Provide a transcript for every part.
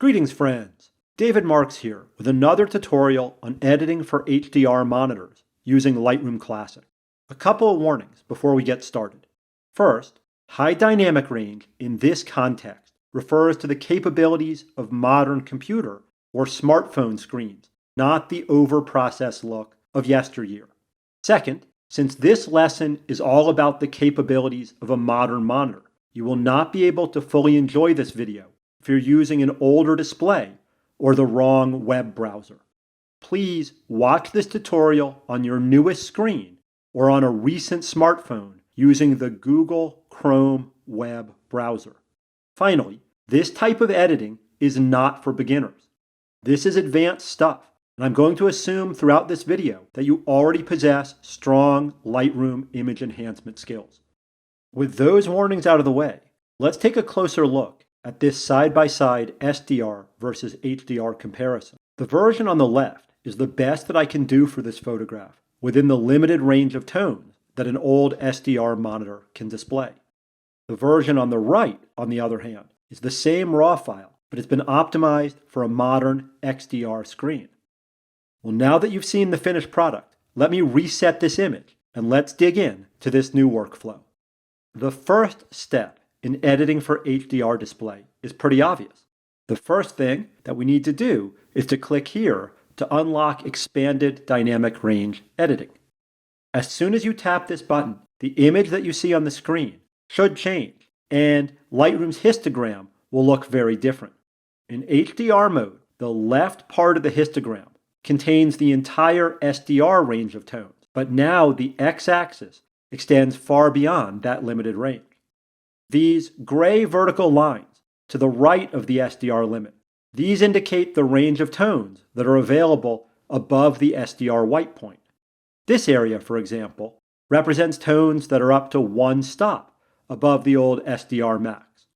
Greetings friends! David Marks here with another tutorial on editing for HDR monitors using Lightroom Classic. A couple of warnings before we get started. First, high dynamic range in this context refers to the capabilities of modern computer or smartphone screens, not the over-processed look of yesteryear. Second, since this lesson is all about the capabilities of a modern monitor, you will not be able to fully enjoy this video if you're using an older display or the wrong web browser. Please watch this tutorial on your newest screen or on a recent smartphone using the Google Chrome web browser. Finally, this type of editing is not for beginners. This is advanced stuff, and I'm going to assume throughout this video that you already possess strong Lightroom image enhancement skills. With those warnings out of the way, let's take a closer look at this side-by-side SDR versus HDR comparison. The version on the left is the best that I can do for this photograph within the limited range of tones that an old SDR monitor can display. The version on the right, on the other hand, is the same raw file, but it's been optimized for a modern XDR screen. Well, now that you've seen the finished product, let me reset this image and let's dig in to this new workflow. The first step in editing for HDR display is pretty obvious. The first thing that we need to do is to click here to unlock expanded dynamic range editing. As soon as you tap this button, the image that you see on the screen should change, and Lightroom's histogram will look very different. In HDR mode, the left part of the histogram contains the entire SDR range of tones, but now the x-axis extends far beyond that limited range. These gray vertical lines to the right of the SDR limit, these indicate the range of tones that are available above the SDR white point. This area, for example, represents tones that are up to one stop above the old SDR max.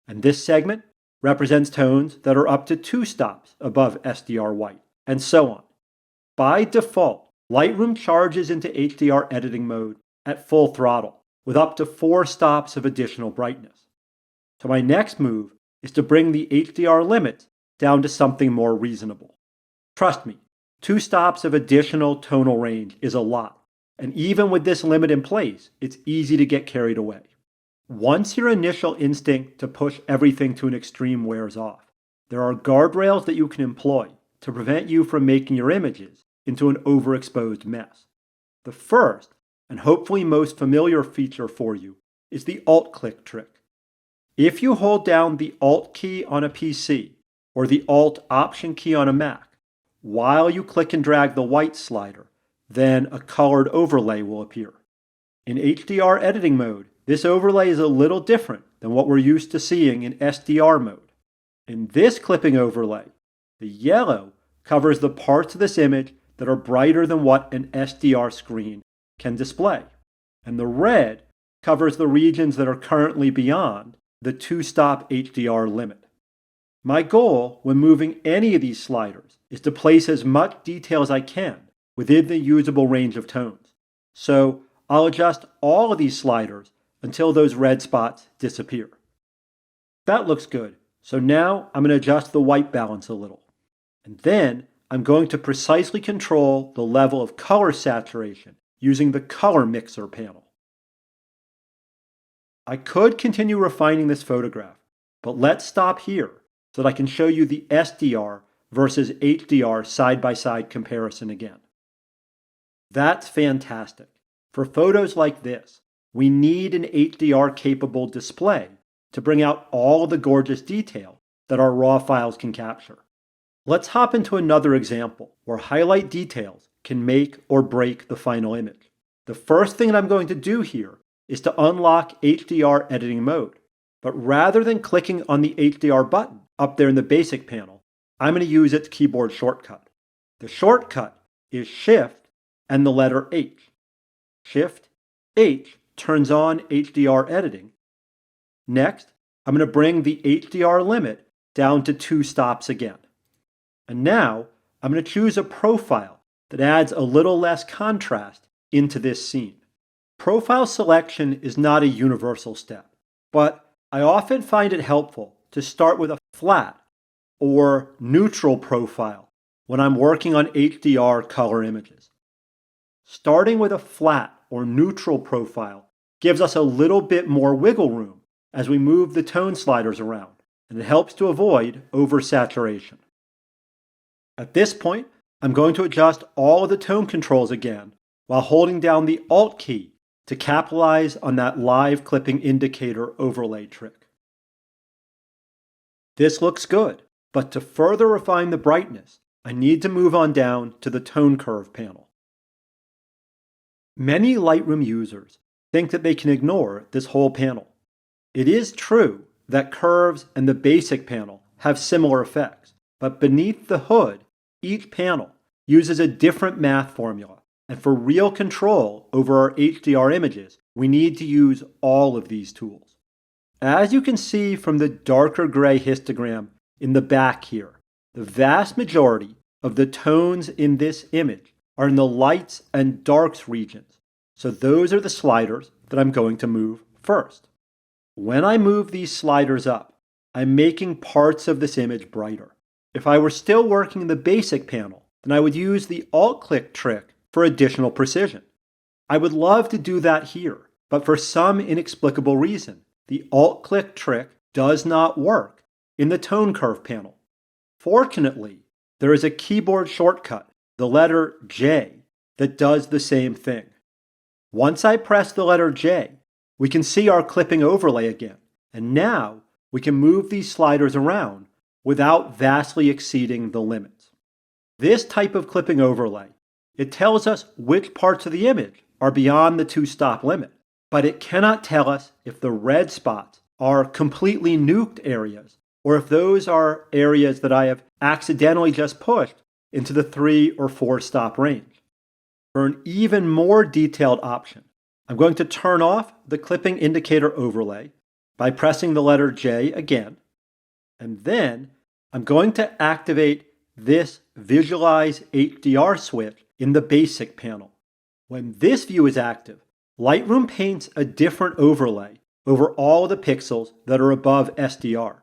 And this segment represents tones that are up to two stops above SDR white, and so on. By default, Lightroom charges into HDR editing mode at full throttle, with up to 4 stops of additional brightness. So my next move is to bring the HDR limits down to something more reasonable. Trust me, 2 stops of additional tonal range is a lot, and even with this limit in place, it's easy to get carried away. Once your initial instinct to push everything to an extreme wears off, there are guardrails that you can employ to prevent you from making your images into an overexposed mess. The first, and hopefully most familiar feature for you, is the Alt-click trick. If you hold down the Alt key on a PC or the Alt-Option key on a Mac while you click and drag the white slider, then a colored overlay will appear. In HDR editing mode, this overlay is a little different than what we're used to seeing in SDR mode. In this clipping overlay, the yellow covers the parts of this image that are brighter than what an SDR screen can display, and the red covers the regions that are currently beyond the 2-stop HDR limit. My goal when moving any of these sliders is to place as much detail as I can within the usable range of tones. So I'll adjust all of these sliders until those red spots disappear. That looks good, so now I'm going to adjust the white balance a little. And then I'm going to precisely control the level of color saturation using the Color Mixer panel. I could continue refining this photograph, but let's stop here so that I can show you the SDR versus HDR side-by-side comparison again. That's fantastic. For photos like this, we need an HDR-capable display to bring out all the gorgeous detail that our RAW files can capture. Let's hop into another example where highlight details can make or break the final image. The first thing that I'm going to do here is to unlock HDR editing mode. But rather than clicking on the HDR button up there in the basic panel, I'm going to use its keyboard shortcut. The shortcut is Shift and the letter H. Shift H turns on HDR editing. Next, I'm going to bring the HDR limit down to 2 stops again. And now I'm going to choose a profile that adds a little less contrast into this scene. Profile selection is not a universal step, but I often find it helpful to start with a flat or neutral profile when I'm working on HDR color images. Starting with a flat or neutral profile gives us a little bit more wiggle room as we move the tone sliders around, and it helps to avoid oversaturation. At this point, I'm going to adjust all of the tone controls again while holding down the Alt key to capitalize on that live clipping indicator overlay trick. This looks good, but to further refine the brightness, I need to move on down to the tone curve panel. Many Lightroom users think that they can ignore this whole panel. It is true that curves and the basic panel have similar effects, but beneath the hood, each panel uses a different math formula, and for real control over our HDR images, we need to use all of these tools. As you can see from the darker gray histogram in the back here, the vast majority of the tones in this image are in the lights and darks regions, so those are the sliders that I'm going to move first. When I move these sliders up, I'm making parts of this image brighter. If I were still working in the basic panel, then I would use the Alt-click trick for additional precision. I would love to do that here, but for some inexplicable reason, the Alt-click trick does not work in the tone curve panel. Fortunately, there is a keyboard shortcut, the letter J, that does the same thing. Once I press the letter J, we can see our clipping overlay again, and now we can move these sliders around without vastly exceeding the limits. This type of clipping overlay, it tells us which parts of the image are beyond the 2-stop limit, but it cannot tell us if the red spots are completely nuked areas or if those are areas that I have accidentally just pushed into the 3 or 4-stop range. For an even more detailed option, I'm going to turn off the clipping indicator overlay by pressing the letter J again, and then I'm going to activate this Visualize HDR switch in the basic panel. When this view is active, Lightroom paints a different overlay over all the pixels that are above SDR.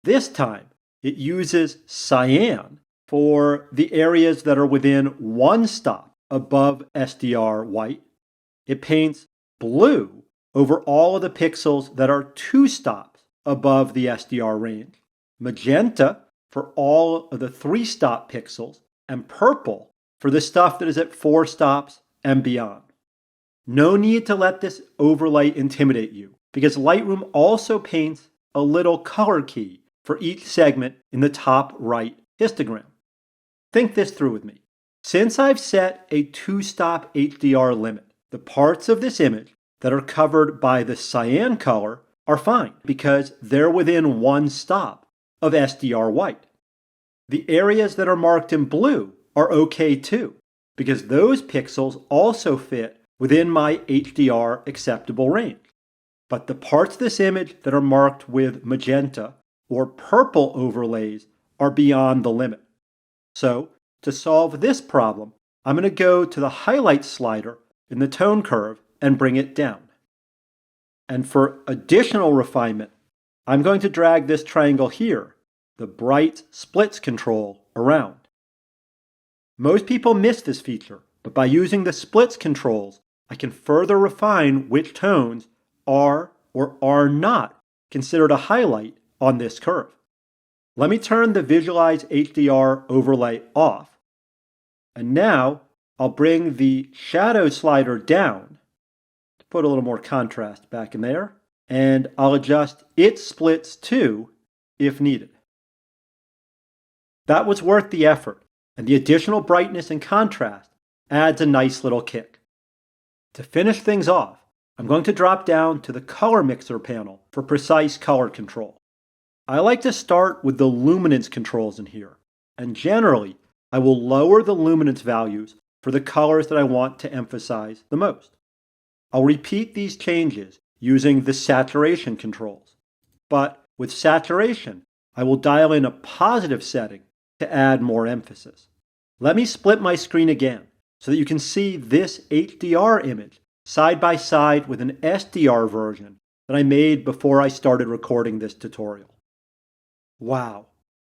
This time, it uses cyan for the areas that are within 1 stop above SDR white. It paints blue over all of the pixels that are 2 stops above the SDR range, magenta for all of the 3-stop pixels, and purple for the stuff that is at 4 stops and beyond. No need to let this overlay intimidate you, because Lightroom also paints a little color key for each segment in the top right histogram. Think this through with me. Since I've set a 2-stop HDR limit, the parts of this image that are covered by the cyan color are fine because they're within 1 stop of SDR white. The areas that are marked in blue are okay too, because those pixels also fit within my HDR acceptable range. But the parts of this image that are marked with magenta or purple overlays are beyond the limit. So, to solve this problem, I'm going to go to the highlight slider in the tone curve and bring it down. And for additional refinement, I'm going to drag this triangle here, the bright splits control, around. Most people miss this feature, but by using the splits controls, I can further refine which tones are or are not considered a highlight on this curve. Let me turn the Visualize HDR overlay off, and now I'll bring the shadow slider down to put a little more contrast back in there, and I'll adjust its splits too if needed. That was worth the effort, and the additional brightness and contrast adds a nice little kick. To finish things off, I'm going to drop down to the color mixer panel for precise color control. I like to start with the luminance controls in here, and generally I will lower the luminance values for the colors that I want to emphasize the most. I'll repeat these changes using the saturation controls, but with saturation I will dial in a positive setting to add more emphasis. Let me split my screen again so that you can see this HDR image side by side with an SDR version that I made before I started recording this tutorial. Wow,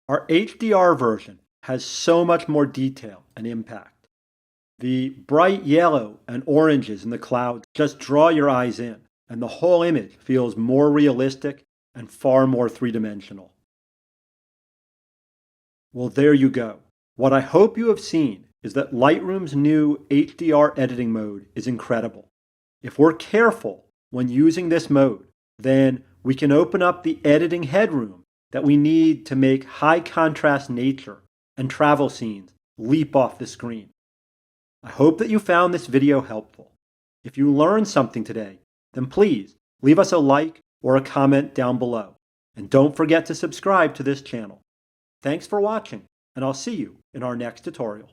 Our HDR version has so much more detail and impact. The bright yellow and oranges in the clouds just draw your eyes in, and the whole image feels more realistic and far more three-dimensional. Well, there you go. What I hope you have seen is that Lightroom's new HDR editing mode is incredible. If we're careful when using this mode, then we can open up the editing headroom that we need to make high contrast nature and travel scenes leap off the screen. I hope that you found this video helpful. If you learned something today, then please leave us a like or a comment down below. And don't forget to subscribe to this channel. Thanks for watching, and I'll see you in our next tutorial.